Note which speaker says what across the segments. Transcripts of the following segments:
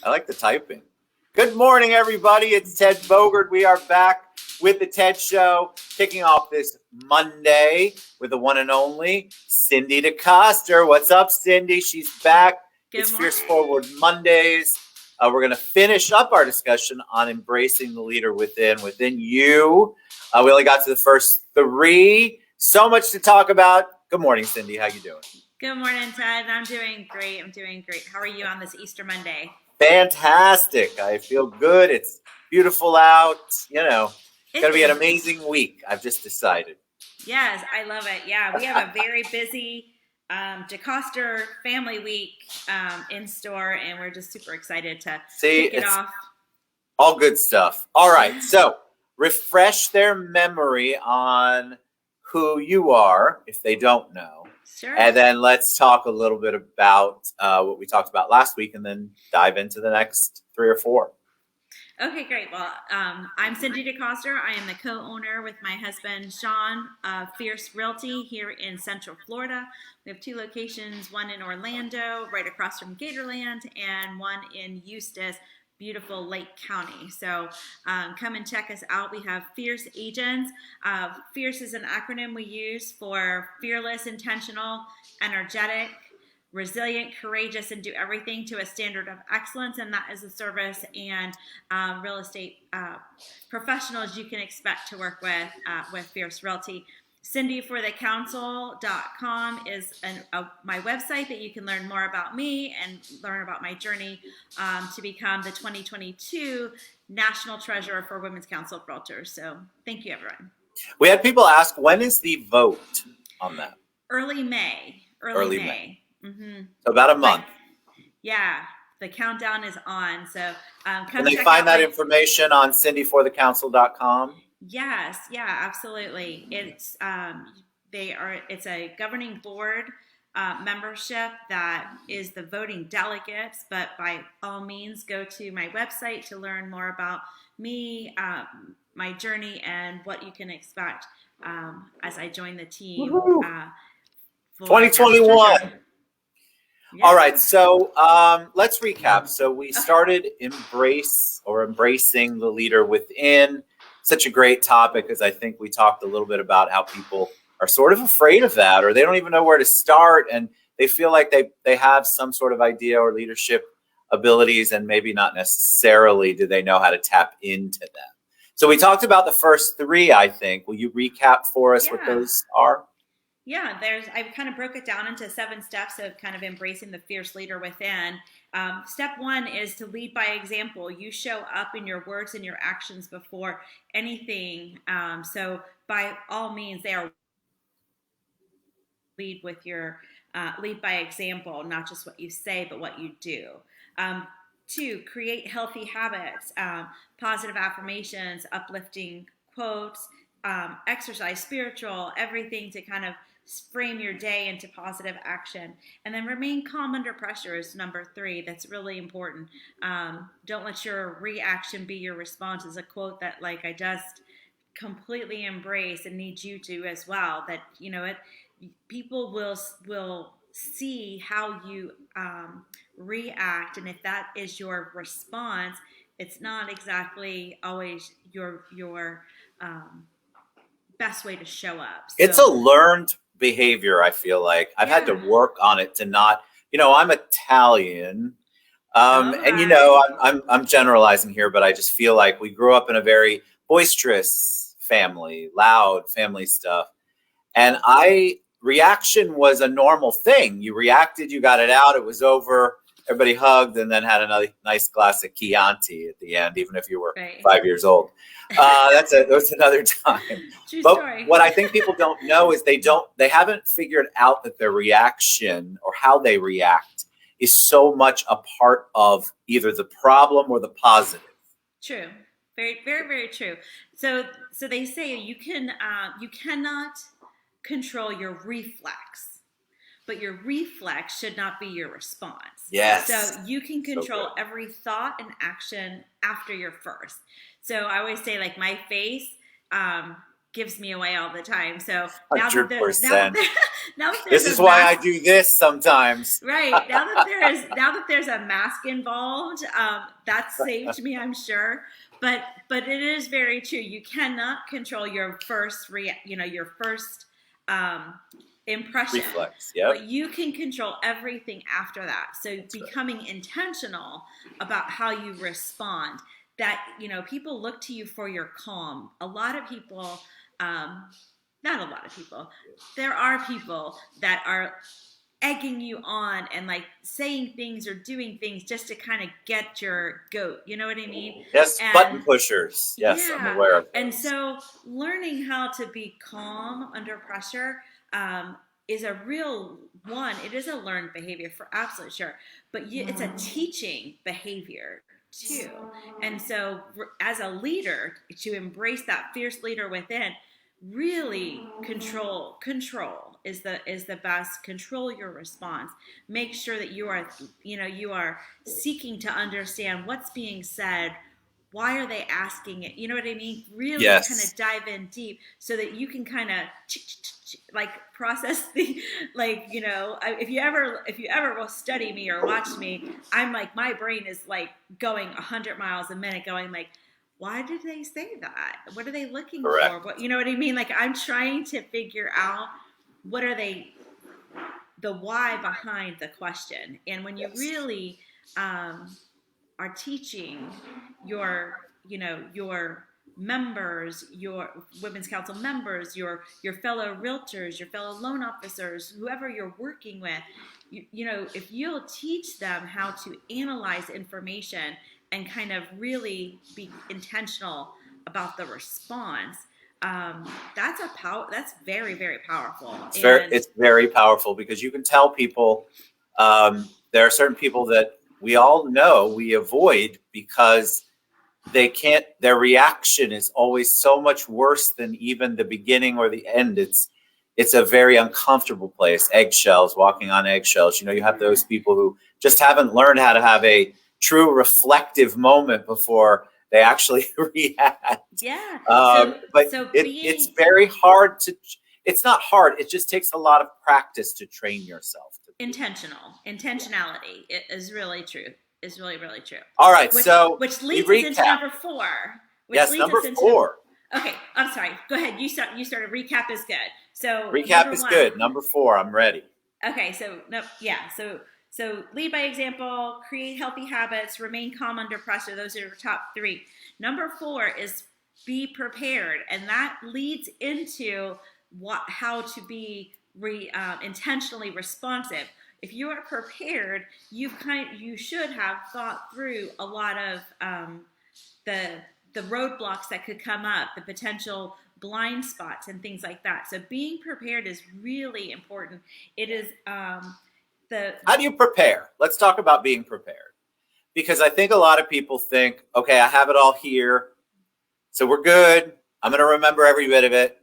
Speaker 1: I like the typing. Good morning, everybody. It's Ted Bogert. We are back with the Ted Show, kicking off this Monday with the one and only Cindy DeCoster. What's up, Cindy? She's back. It's Fierce Forward Mondays. We're going to finish up our discussion on embracing the leader within you. We only got to the first three. So much to talk about. Good morning, Cindy. How you doing?
Speaker 2: Good morning, Ted. I'm doing great. How are you on this Easter Monday?
Speaker 1: Fantastic. I feel good. It's beautiful out. You know, it's going to be an amazing week. I've just decided.
Speaker 2: Yes, I love it. Yeah, we have a very busy DeCoster family week in store, and we're just super excited to kick it off.
Speaker 1: All good stuff. All right. So refresh their memory on who you are if they don't know.
Speaker 2: Sure.
Speaker 1: And then let's talk a little bit about what we talked about last week and then dive into the next three or four.
Speaker 2: Okay, great. Well, I'm Cindy DeCoster. I am the co-owner with my husband, Sean, of Fierce Realty here in Central Florida. We have two locations, one in Orlando, right across from Gatorland, and one in Eustis, beautiful Lake County. So come and check us out. We have Fierce agents. Fierce is an acronym we use for fearless, intentional, energetic, resilient, courageous, and do everything to a standard of excellence. And that is a service and real estate professionals you can expect to work with Fierce Realty. CindyForTheCouncil.com is my website that you can learn more about me and learn about my journey to become the 2022 National Treasurer for Women's Council of Realtors. So thank you, everyone.
Speaker 1: We had people ask, when is the vote on that?
Speaker 2: Early May. Early May. Mm-hmm.
Speaker 1: So about a month.
Speaker 2: Yeah, the countdown is on. So
Speaker 1: can they find that information on CindyForTheCouncil.com?
Speaker 2: Yes, yeah, absolutely. It's it's a governing board membership that is the voting delegates, but by all means go to my website to learn more about me, my journey, and what you can expect as I join the team.
Speaker 1: 2021. Yeah. All right, so let's recap. So we started embracing the leader within. Such a great topic, because I think we talked a little bit about how people are sort of afraid of that, or they don't even know where to start, and they feel like they have some sort of idea or leadership abilities, and maybe not necessarily do they know how to tap into them. So we talked about the first three, I think. Will you recap for us what those are?
Speaker 2: Yeah, I kind of broke it down into 7 steps of kind of embracing the fierce leader within. Step 1 is to lead by example. You show up in your words and your actions before anything. So by all means, they are lead by example, not just what you say, but what you do. 2, create healthy habits, positive affirmations, uplifting quotes, exercise, spiritual, everything to kind of frame your day into positive action. And then remain calm under pressure is number 3. That's really important. Don't let your reaction be your response is a quote that I just completely embrace and need you to as well. That, people will see how you react. And if that is your response, it's not exactly always your best way to show up. So,
Speaker 1: it's a learned behavior. I feel like I've had to work on it to not, I'm Italian, and I'm generalizing here, but I just feel like we grew up in a very boisterous family, loud family stuff, and reaction was a normal thing. You reacted, you got it out, it was over. Everybody hugged and then had another nice glass of Chianti at the end, even if you were 5 years old. That's another time.
Speaker 2: True
Speaker 1: but
Speaker 2: story.
Speaker 1: What I think people don't know is they haven't figured out that their reaction or how they react is so much a part of either the problem or the positive.
Speaker 2: True. Very, very, very true. So they say you cannot control your reflex. But your reflex should not be your response.
Speaker 1: Yes.
Speaker 2: So you can control every thought and action after your first. So I always say, my face gives me away all the time. So now that there,
Speaker 1: 100%.
Speaker 2: now that there's
Speaker 1: This is
Speaker 2: a
Speaker 1: why I
Speaker 2: mask,
Speaker 1: do this sometimes.
Speaker 2: right, now that there's a mask involved, that saved me, I'm sure. But it is very true. You cannot control your first your first um, impression,
Speaker 1: Reflex.
Speaker 2: but
Speaker 1: Yep.
Speaker 2: you can control everything after that. So
Speaker 1: That's right.
Speaker 2: becoming intentional about how you respond. That people look to you for your calm. A lot of people, not a lot of people, there are people that are egging you on and like saying things or doing things just to kind of get your goat. You know what I mean?
Speaker 1: Yes, button
Speaker 2: And
Speaker 1: pushers. Yes, I'm
Speaker 2: yeah,
Speaker 1: aware of
Speaker 2: and
Speaker 1: those.
Speaker 2: so learning how to be calm under pressure is a real one. It is a learned behavior for absolute sure, but it's a teaching behavior too. And so, as a leader, to embrace that fierce leader within, really control is the best. Control your response. Make sure that you are seeking to understand what's being said. Why are they asking it? You know what I mean? Really kind of
Speaker 1: Yes.
Speaker 2: dive in deep so that you can kind of like process the if you ever will study me or watch me, I'm like my brain is like going 100 miles a minute, going like, why did they say that? What are they looking for?
Speaker 1: Correct.
Speaker 2: What, you know what I mean? Like I'm trying to figure out what are they, the why behind the question. And when you
Speaker 1: Yes.
Speaker 2: really are teaching your your members, your women's council members, your fellow realtors, your fellow loan officers, whoever you're working with, if you'll teach them how to analyze information and kind of really be intentional about the response, that's that's very, very powerful. And
Speaker 1: It's very powerful because you can tell people there are certain people that we all know we avoid because they can't, their reaction is always so much worse than even the beginning or the end. It's a very uncomfortable place. Eggshells, walking on eggshells. You have those people who just haven't learned how to have a true reflective moment before they actually react.
Speaker 2: yeah,
Speaker 1: But
Speaker 2: so
Speaker 1: it's
Speaker 2: being
Speaker 1: very hard to, it's not hard, it just takes a lot of practice to train yourself to do. Yeah.
Speaker 2: intentionality is really true, is really, really true.
Speaker 1: All right,
Speaker 2: which
Speaker 1: so
Speaker 2: which
Speaker 1: we
Speaker 2: leads us into
Speaker 1: recap.
Speaker 2: number four, which
Speaker 1: Yes,
Speaker 2: leads
Speaker 1: number
Speaker 2: us into number.
Speaker 1: 4.
Speaker 2: Okay, I'm sorry, go ahead, you started. Recap is good. So
Speaker 1: Recap
Speaker 2: number
Speaker 1: is
Speaker 2: one.
Speaker 1: good. Number 4, I'm ready.
Speaker 2: Okay, so no, yeah, so lead by example, create healthy habits, remain calm under pressure. Those are your top 3. Number 4 is be prepared, and that leads into how to be intentionally responsive. If you are prepared, you should have thought through a lot of the roadblocks that could come up, the potential blind spots and things like that. So being prepared is really important. It is the
Speaker 1: How do you prepare? Let's talk about being prepared. Because I think a lot of people think, okay, I have it all here, so we're good. I'm going to remember every bit of it.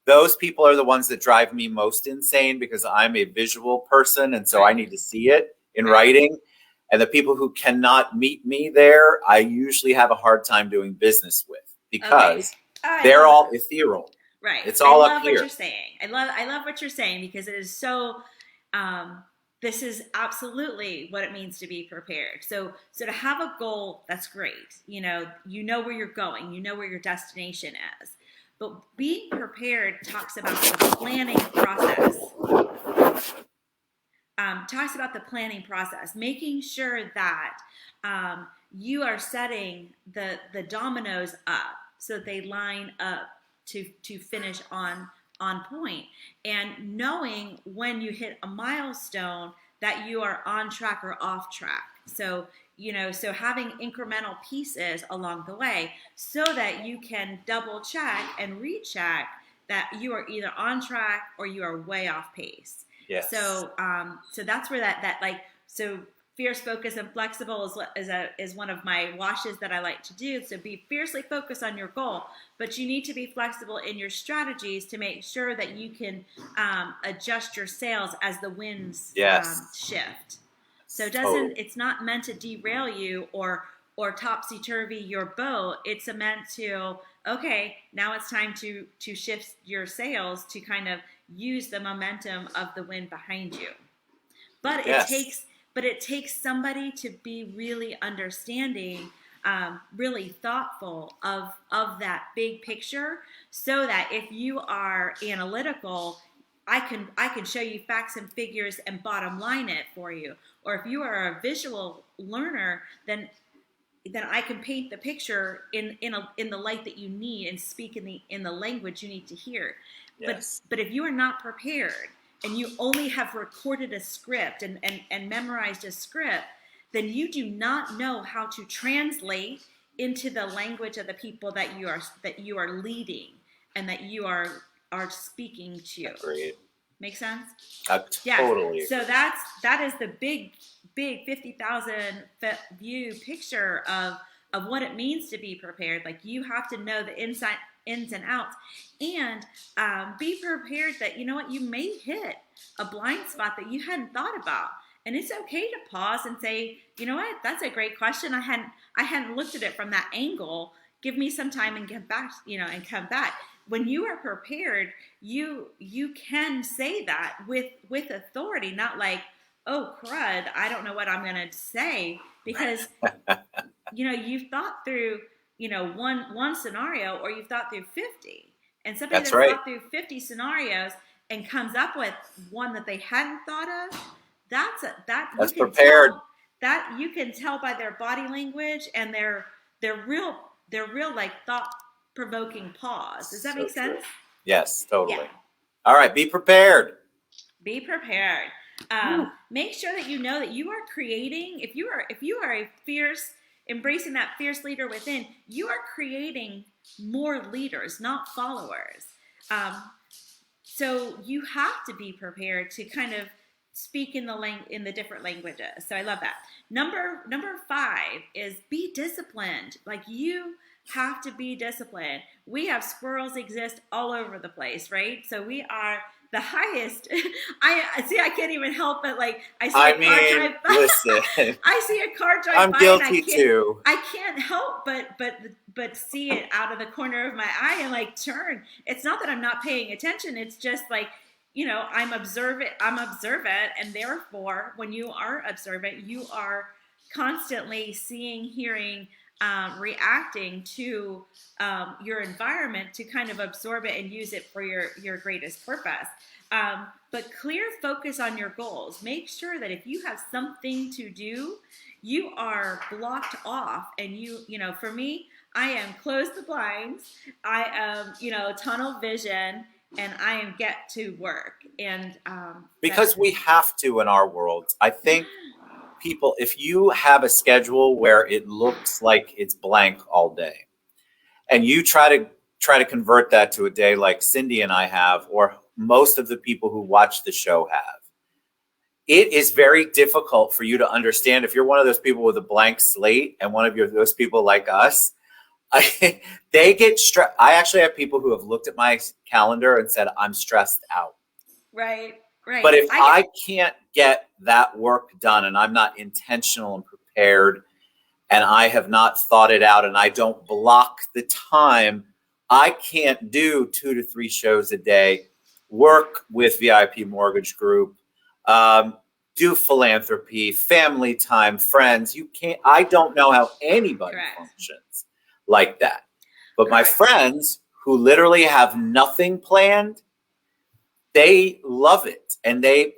Speaker 1: Those people are the ones that drive me most insane because I'm a visual person, and so I need to see it in writing. And the people who cannot meet me there, I usually have a hard time doing business with because they're all ethereal.
Speaker 2: Right.
Speaker 1: It's all
Speaker 2: I
Speaker 1: up
Speaker 2: love
Speaker 1: here.
Speaker 2: what you're saying. I love what you're saying because it is so this is absolutely what it means to be prepared. So to have a goal, that's great. You know where you're going, you know where your destination is. But being prepared talks about the planning process. Talks about the planning process, making sure that you are setting the dominoes up so that they line up to finish on point, and knowing when you hit a milestone that you are on track or off track. So so having incremental pieces along the way so that you can double check and recheck that you are either on track or you are way off pace.
Speaker 1: Yes.
Speaker 2: So that's where that so fierce, focused, and flexible is one of my washes that I like to do. So be fiercely focused on your goal, but you need to be flexible in your strategies to make sure that you can adjust your sails as the winds shift. So it's not meant to derail you or or topsy-turvy your boat. It's meant to, okay, now it's time to shift your sails to kind of use the momentum of the wind behind you. But
Speaker 1: Yes.
Speaker 2: it takes somebody to be really understanding, really thoughtful of that big picture, so that if you are analytical, I can show you facts and figures and bottom line it for you. Or if you are a visual learner, then I can paint the picture in the light that you need and speak in the language you need to hear.
Speaker 1: Yes.
Speaker 2: But if you are not prepared and you only have recorded a script and memorized a script, then you do not know how to translate into the language of the people that you are leading and that you are speaking to.
Speaker 1: Agreed.
Speaker 2: Make sense?
Speaker 1: I
Speaker 2: Yes.
Speaker 1: totally
Speaker 2: So
Speaker 1: agree.
Speaker 2: that is the big 50,000 view picture of what it means to be prepared. Like, you have to know the ins and outs, and be prepared that, you know what, you may hit a blind spot that you hadn't thought about. And it's okay to pause and say, you know what, that's a great question. I hadn't looked at it from that angle. Give me some time and get back, and come back. When you are prepared, you can say that with authority, not like, oh crud, I don't know what I'm going to say, because you've thought through one scenario, or you've thought through 50. And somebody
Speaker 1: That's
Speaker 2: that's
Speaker 1: right.
Speaker 2: thought through 50 scenarios and comes up with one that they hadn't thought of, that you
Speaker 1: That's
Speaker 2: can
Speaker 1: prepared.
Speaker 2: tell, that you can tell by their body language and their real like thought provoking pause. Does that
Speaker 1: So
Speaker 2: make
Speaker 1: true.
Speaker 2: sense?
Speaker 1: Yes,
Speaker 2: Yeah.
Speaker 1: totally. All right, be prepared.
Speaker 2: Be prepared. Make sure that you know that you are creating. If you are a fierce, embracing that fierce leader within, you are creating more leaders, not followers. So you have to be prepared to kind of speak in the different languages. So I love that. Number 5 is be disciplined. Like, you have to be disciplined. We have squirrels exist all over the place, right? So we are the highest. I can't even help but, like, I see a car drive by.
Speaker 1: Listen,
Speaker 2: I see a car drive
Speaker 1: I'm
Speaker 2: by, and
Speaker 1: guilty too.
Speaker 2: I can't help but see it out of the corner of my eye and, like, turn. It's not that I'm not paying attention. It's just like, I'm observant, and therefore, when you are observant, you are constantly seeing, hearing, reacting to your environment to kind of absorb it and use it for your greatest purpose. But clear focus on your goals. Make sure that if you have something to do, you are blocked off, and for me, I am close the blinds. I am, tunnel vision, and I am get to work. And
Speaker 1: Because we have to in our world. I think people, if you have a schedule where it looks like it's blank all day, and you try to convert that to a day like Cindy and I have, or most of the people who watch the show have, it is very difficult for you to understand if you're one of those people with a blank slate and one of those people like us. They get stressed. I actually have people who have looked at my calendar and said, I'm stressed out.
Speaker 2: right.
Speaker 1: But if I can't get that work done and I'm not intentional and prepared and I have not thought it out and I don't block the time, I can't do 2 to 3 shows a day, work with VIP Mortgage Group, do philanthropy, family time, friends. I don't know how anybody
Speaker 2: Correct.
Speaker 1: functions like that. But my
Speaker 2: Correct.
Speaker 1: friends who literally have nothing planned, they love it.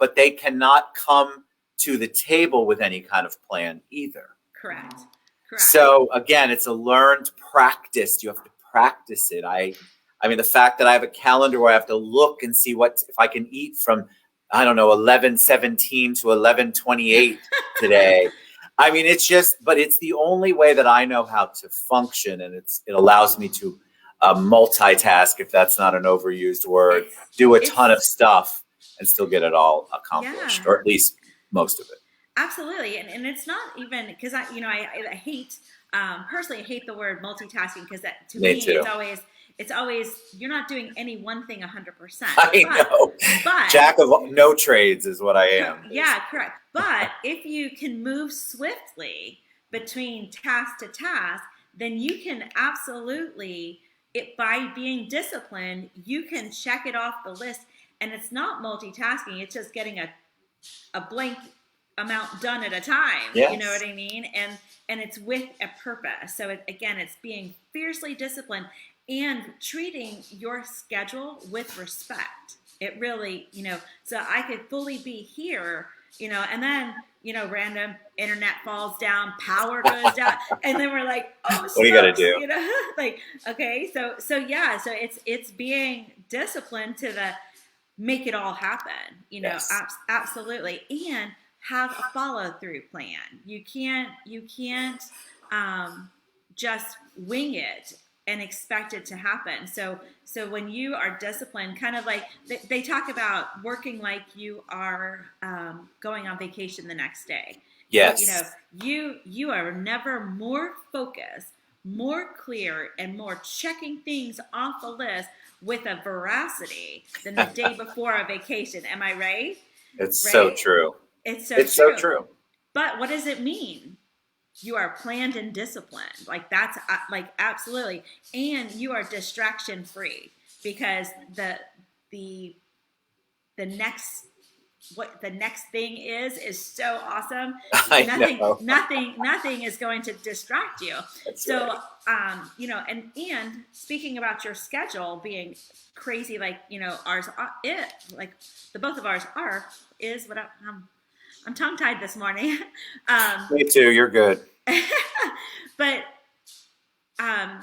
Speaker 1: But they cannot come to the table with any kind of plan either.
Speaker 2: Correct.
Speaker 1: So again, it's a learned practice. You have to practice it. I mean, the fact that I have a calendar where I have to look and see if I can eat from, I don't know, 11:17 to 11:28 today. I mean, but it's the only way that I know how to function, and it allows me to multitask, if that's not an overused word, do a ton of stuff and still get it all accomplished, or at least most of it.
Speaker 2: Absolutely. And it's not even because I hate, personally, I hate the word multitasking, because that, to me, it's always, you're not doing any one thing 100%.
Speaker 1: I know. But jack of no trades is what I am.
Speaker 2: Yeah, correct. But if you can move swiftly between task to task, then you can absolutely, by being disciplined, you can check it off the list. And it's not multitasking, it's just getting a blank amount done at a time. You know what
Speaker 1: Yes.
Speaker 2: I mean? And it's with a purpose. So again, it's being fiercely disciplined and treating your schedule with respect. It really, so I could fully be here, and then, random internet falls down, power goes down, and then we're like, oh,
Speaker 1: What do you got to
Speaker 2: smokes,
Speaker 1: do?
Speaker 2: like, okay, so yeah, so it's being disciplined to make it all happen,
Speaker 1: Yes.
Speaker 2: absolutely, and have a follow through plan. You can't just wing it and expect it to happen. So when you are disciplined, kind of like they talk about working like you are going on vacation the next day.
Speaker 1: Yes.
Speaker 2: You are never more focused, more clear, and more checking things off the list with a veracity than the day before a vacation. Am I right?
Speaker 1: It's so
Speaker 2: Right?
Speaker 1: true.
Speaker 2: It's so
Speaker 1: It's so
Speaker 2: true.
Speaker 1: true.
Speaker 2: But what does it mean? You are planned and disciplined. Like that's like absolutely. And you are distraction free, because the next what the next thing is so awesome.
Speaker 1: I
Speaker 2: Nothing
Speaker 1: know.
Speaker 2: nothing is going to distract you.
Speaker 1: That's
Speaker 2: So
Speaker 1: right.
Speaker 2: and speaking about your schedule being crazy, like ours like the both of ours is what I'm tongue tied this morning.
Speaker 1: Me too. You're good.
Speaker 2: But um,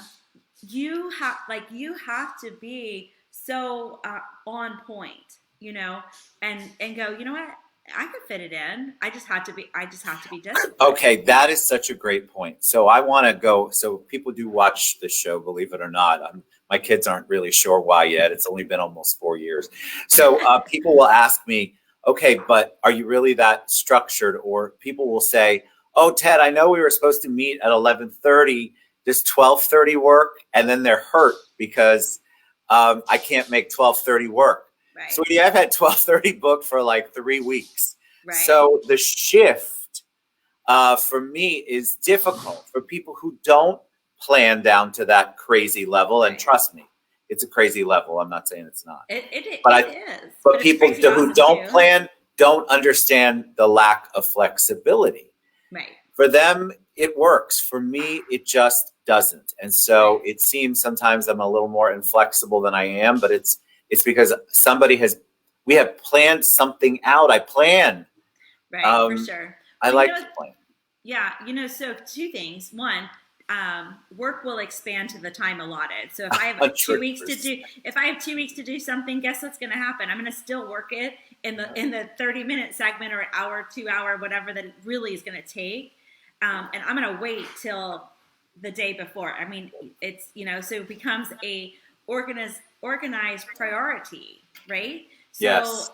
Speaker 2: you have to be so on point, and go. You know what? I could fit it in. I just have to be disciplined.
Speaker 1: Okay, that is such a great point. So I want to go. So people do watch the show, believe it or not. My kids aren't really sure why yet. It's only been almost 4 years. So people will ask me, okay, but are you really that structured? Or people will say, oh, Ted, I know we were supposed to meet at 11:30. Does 12:30 work? And then they're hurt because I can't make 12:30 work.
Speaker 2: Right.
Speaker 1: Sweetie, I've had 12:30 booked for like 3 weeks.
Speaker 2: Right.
Speaker 1: So the shift for me is difficult for people who don't plan down to that crazy level. And trust me, it's a crazy level. I'm not saying it's not.
Speaker 2: It is.
Speaker 1: But people who don't plan don't understand the lack of flexibility.
Speaker 2: Right.
Speaker 1: For them, it works. For me, it just doesn't. And so it seems sometimes I'm a little more inflexible than I am, but it's because we have planned something out. I plan.
Speaker 2: Right, for sure.
Speaker 1: I like to plan.
Speaker 2: Yeah, so two things. One, work will expand to the time allotted. So if I have 2 weeks to do something, guess what's going to happen? I'm going to still work it in the 30-minute segment or hour, 2 hour, whatever that it really is going to take. And I'm going to wait till the day before. I mean, it's, so it becomes a organized priority, right? So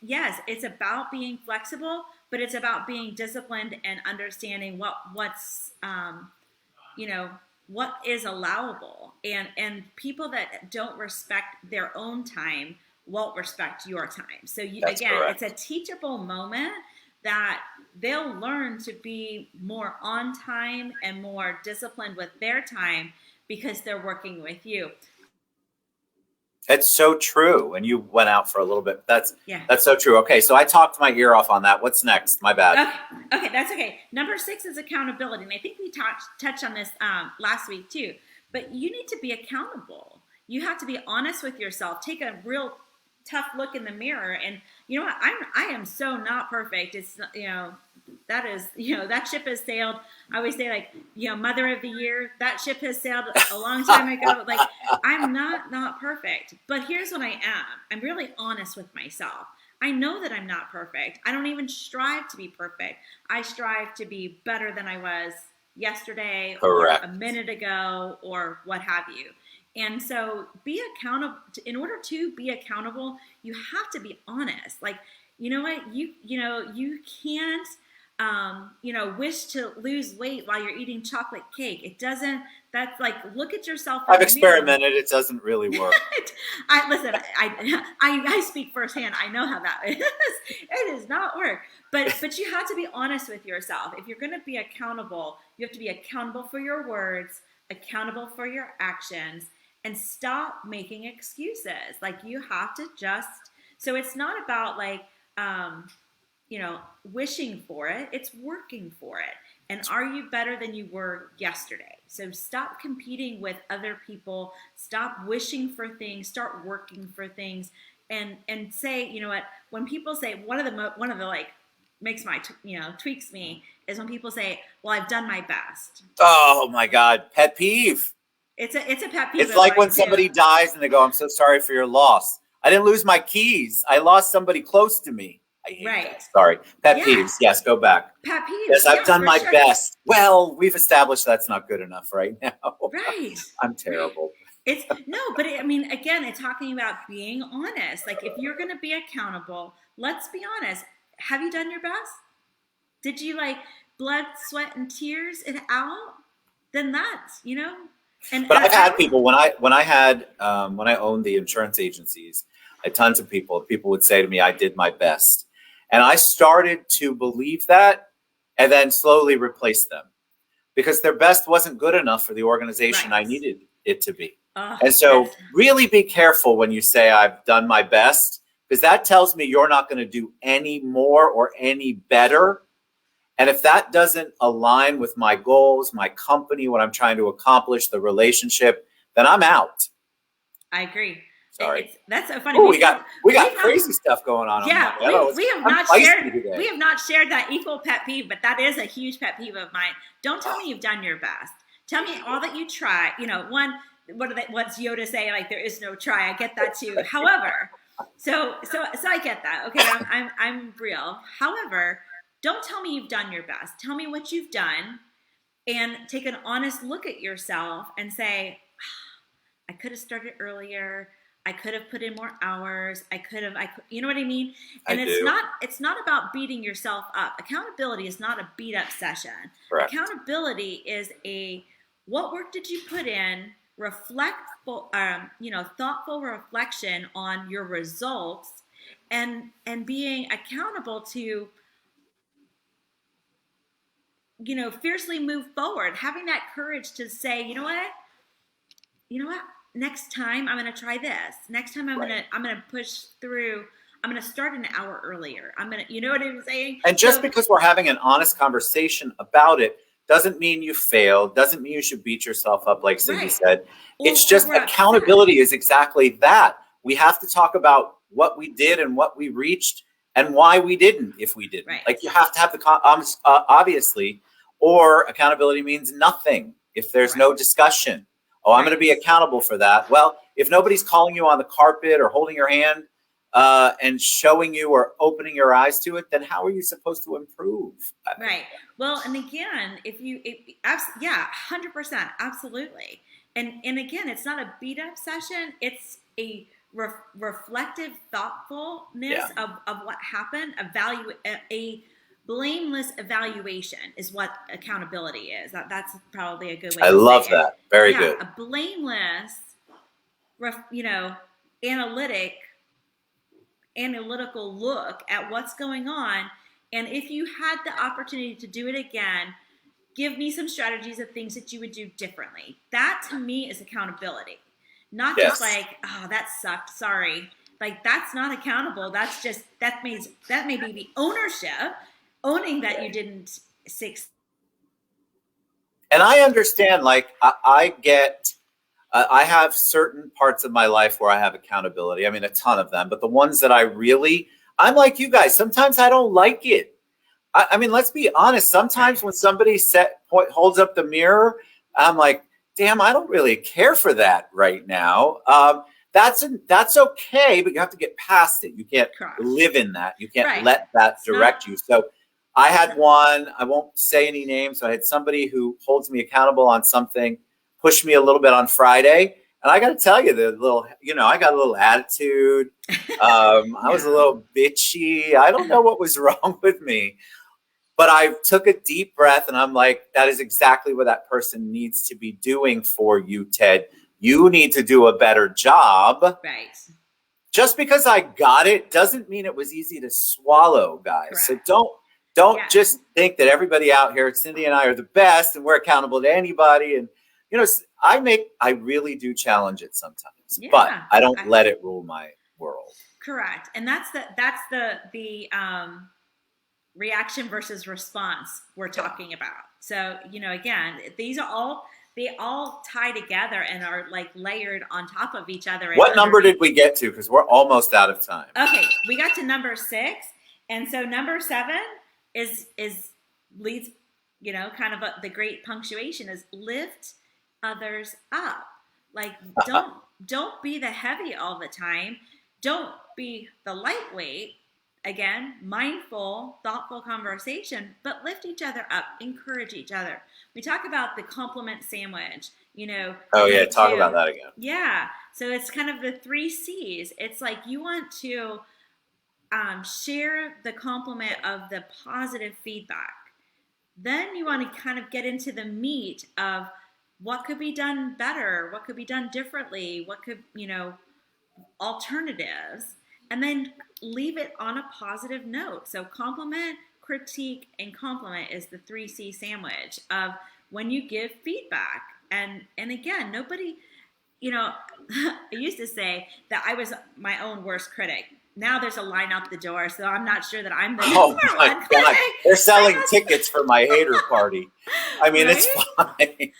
Speaker 1: Yes.
Speaker 2: it's about being flexible, but it's about being disciplined and understanding what's what is allowable. And people that don't respect their own time won't respect your time. So
Speaker 1: Correct.
Speaker 2: It's a teachable moment that they'll learn to be more on time and more disciplined with their time because they're working with you.
Speaker 1: It's so true. And you went out for a little bit. That's so true. Okay, so I talked my ear off on that. What's next? My bad.
Speaker 2: Okay, that's okay. Number 6 is accountability. And I think we touched on this last week too. But you need to be accountable. You have to be honest with yourself. Take a real tough look in the mirror. And you know what? I am so not perfect. It's, that is, that ship has sailed. I always say, like, mother of the year, that ship has sailed a long time ago. Like, I'm not perfect, but here's what I am. I'm really honest with myself. I know that I'm not perfect. I don't even strive to be perfect. I strive to be better than I was yesterday
Speaker 1: Correct.
Speaker 2: Or a minute ago or what have you. And so be accountable. In order to be accountable, you have to be honest. Like, you know what? You can't wish to lose weight while you're eating chocolate cake. It doesn't, that's like, look at yourself.
Speaker 1: I've experimented. It doesn't really work.
Speaker 2: I speak firsthand. I know how that is. It does not work. But you have to be honest with yourself. If you're going to be accountable, you have to be accountable for your words, accountable for your actions, and stop making excuses. Like, you have to so it's not about like, wishing for it. It's working for it. And are you better than you were yesterday? So stop competing with other people. Stop wishing for things. Start working for things. And say, you know what? When people say, one of the like makes my tweaks me is when people say, "Well, I've done my best."
Speaker 1: Oh my God, pet peeve.
Speaker 2: It's a pet peeve.
Speaker 1: It's like when somebody dies and they go, "I'm so sorry for your loss. I didn't lose my keys. I lost somebody close to me." I hate that. Sorry. Pet peeves. Yes, go back.
Speaker 2: Pet peeves.
Speaker 1: Yes, I've done my best. Well, we've established that's not good enough right now.
Speaker 2: Right.
Speaker 1: I'm terrible.
Speaker 2: Again, it's talking about being honest. Like, if you're going to be accountable, let's be honest. Have you done your best? Did you blood, sweat, and tears it out? Then that's, But
Speaker 1: I've had people when I owned the insurance agencies, I had tons of people would say to me, "I did my best." And I started to believe that and then slowly replace them because their best wasn't good enough for the organization I needed it to be. And so really be careful when you say I've done my best, because that tells me you're not going to do any more or any better. And if that doesn't align with my goals, my company, what I'm trying to accomplish, the relationship, then I'm out.
Speaker 2: I agree.
Speaker 1: Sorry.
Speaker 2: That's so funny.
Speaker 1: Ooh, we got crazy stuff going on.
Speaker 2: Yeah, we have not shared that equal pet peeve, but that is a huge pet peeve of mine. Don't tell me you've done your best. Tell me all that you try. What's Yoda say? Like, there is no try. I get that too. However, so I get that. Okay, I'm real. However, don't tell me you've done your best. Tell me what you've done, and take an honest look at yourself and say, I could have started earlier. I could have put in more hours. You know what I mean? And it's not about beating yourself up. Accountability is not a beat up session.
Speaker 1: Correct.
Speaker 2: Accountability is what work did you put in? Thoughtful reflection on your results, and being accountable to, fiercely move forward. Having that courage to say, you know what? Next time I'm going to try this. Next time I'm going to push through. I'm going to start an hour earlier. you know what I'm saying?
Speaker 1: And just because we're having an honest conversation about it doesn't mean you failed. Doesn't mean you should beat yourself up, like Cindy said. It's just accountability is exactly that. We have to talk about what we did and what we reached and why we didn't, if we didn't.
Speaker 2: Right.
Speaker 1: Like, you have to have the obviously, or accountability means nothing if there's no discussion. Oh, I'm going to be accountable for that. Well, if nobody's calling you on the carpet or holding your hand and showing you or opening your eyes to it, then how are you supposed to improve?
Speaker 2: Right. Well, and again, 100%, absolutely. And again, it's not a beat up session. It's a reflective thoughtfulness of what happened. A blameless evaluation is what accountability is. That's probably a good way.
Speaker 1: I love that. Very good.
Speaker 2: A blameless, analytical look at what's going on. And if you had the opportunity to do it again, give me some strategies of things that you would do differently. That, to me, is accountability. Not just like, oh, that sucked, sorry. Like, that's not accountable. That's just, that may be the ownership. Owning that you didn't succeed.
Speaker 1: And I understand, I have certain parts of my life where I have accountability. I mean, a ton of them, but the ones that I'm like you guys. Sometimes I don't like it. I mean, let's be honest. Sometimes when somebody holds up the mirror, I'm like, damn, I don't really care for that right now. That's okay, but you have to get past it. You can't live in that. You can't let that direct you. So I had one, I won't say any names. So I had somebody who holds me accountable on something, pushed me a little bit on Friday. And I got to tell you, I got a little attitude. I was a little bitchy. I don't know what was wrong with me. But I took a deep breath and I'm like, that is exactly what that person needs to be doing for you, Ted. You need to do a better job.
Speaker 2: Right.
Speaker 1: Just because I got it doesn't mean it was easy to swallow, guys.
Speaker 2: Correct.
Speaker 1: So don't just think that everybody out here, Cindy and I, are the best and we're accountable to anybody. And I really do challenge it sometimes, but I don't let it rule my world.
Speaker 2: Correct. And that's the reaction versus response we're talking about. So, again, they all tie together and are like layered on top of each other.
Speaker 1: What number did we get to? Because we're almost out of time.
Speaker 2: Okay, we got to number 6, and so number 7 is leads, kind of the great punctuation is lift others up. Like don't be the heavy all the time. Don't be the lightweight. Again, mindful, thoughtful conversation, but lift each other up, encourage each other. We talk about the compliment sandwich,
Speaker 1: Oh, yeah, talk about that again.
Speaker 2: Yeah, so it's kind of the 3 C's. It's like you want to share the compliment of the positive feedback. Then you want to kind of get into the meat of what could be done better, what could be done differently, what could, alternatives, and then leave it on a positive note. So compliment, critique, and compliment is the 3C sandwich of when you give feedback. And again, nobody, I used to say that I was my own worst critic. Now there's a line out the door, so I'm not sure that I'm the
Speaker 1: number one. God. They're selling tickets for my hater party. I mean, right? It's fine.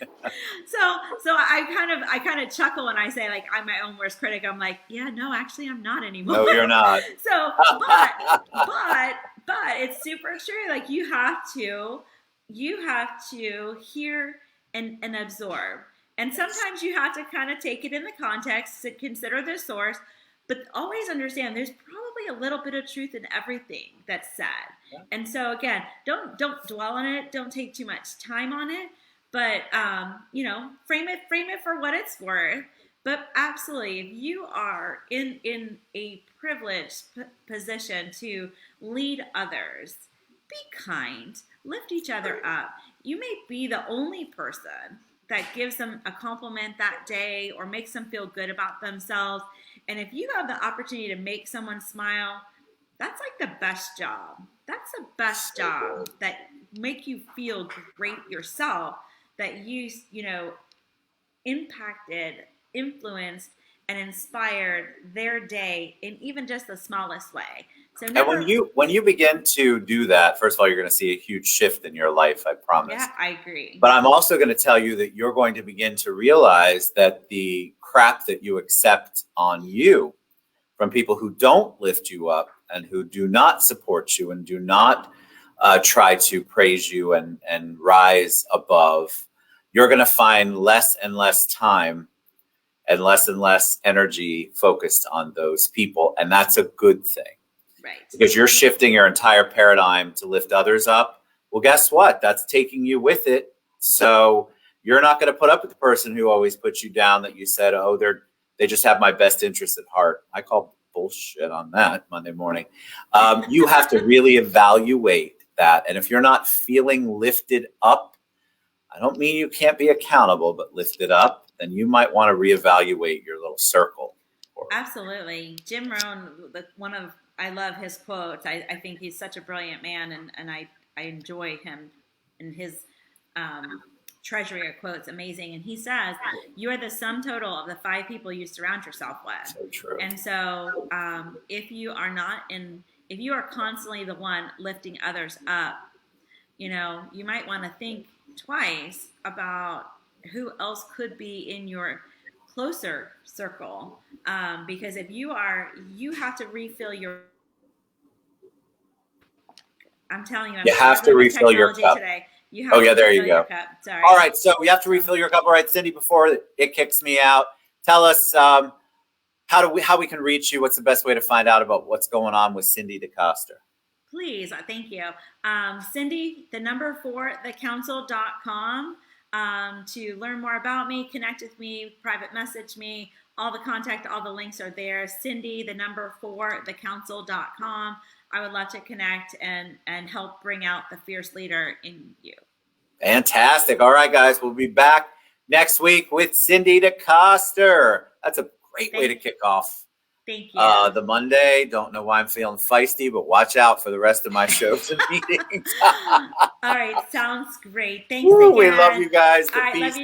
Speaker 2: So I kind of chuckle when I say like I'm my own worst critic. I'm like, yeah, no, actually I'm not anymore.
Speaker 1: No, you're not.
Speaker 2: So, but it's super true. Like you have to hear and absorb. And sometimes you have to kind of take it in the context to consider the source. But always understand there's probably a little bit of truth in everything that's said. Yeah. And so again, don't dwell on it. Don't take too much time on it. But frame it for what it's worth. But absolutely, if you are in a privileged position to lead others, be kind, lift each other up. You may be the only person that gives them a compliment that day or makes them feel good about themselves. And if you have the opportunity to make someone smile, that's like the best job. That's the best job that make you feel great yourself, that you impacted, influenced, and inspired their day in even just the smallest way. So
Speaker 1: when you begin to do that, first of all, you're going to see a huge shift in your life, I promise.
Speaker 2: Yeah, I agree.
Speaker 1: But I'm also going to tell you that you're going to begin to realize that the crap that you accept on you from people who don't lift you up and who do not support you and do not try to praise you and rise above, you're going to find less and less time and less energy focused on those people. And that's a good thing.
Speaker 2: Right.
Speaker 1: Because you're shifting your entire paradigm to lift others up. Well, guess what? That's taking you with it. So you're not going to put up with the person who always puts you down, that you said, oh, they just have my best interest at heart. I call bullshit on that Monday morning. You have to really evaluate that. And if you're not feeling lifted up, I don't mean you can't be accountable, but lifted up, then you might want to reevaluate your little circle.
Speaker 2: Absolutely. Jim Rohn, I love his quotes. I think he's such a brilliant man, and I enjoy him and his treasury of quotes. Amazing. And he says, you are the sum total of the 5 people you surround yourself with.
Speaker 1: So true.
Speaker 2: And so if you are constantly the one lifting others up, you might want to think twice about who else could be in your closer circle. Because if you have to refill your, I'm telling you,
Speaker 1: you have to refill your cup today. There you go.
Speaker 2: Sorry.
Speaker 1: All right, so you have to refill your cup. All right, Cindy, before it kicks me out, tell us how we can reach you. What's the best way to find out about what's going on with Cindy DeCoster?
Speaker 2: Please, thank you. Cindy, the number 4, thecouncil.com. To learn more about me, connect with me, private message me, all the contact, all the links are there. Cindy, the number 4, thecouncil.com. I would love to connect and help bring out the fierce leader in you.
Speaker 1: Fantastic. All right, guys, we'll be back next week with Cindy DeCoster. That's a great way to kick off.
Speaker 2: Thank you.
Speaker 1: The Monday. Don't know why I'm feeling feisty, but watch out for the rest of my shows and meetings.
Speaker 2: All right, sounds great. Thanks again.
Speaker 1: We love you guys.
Speaker 2: All right, love you.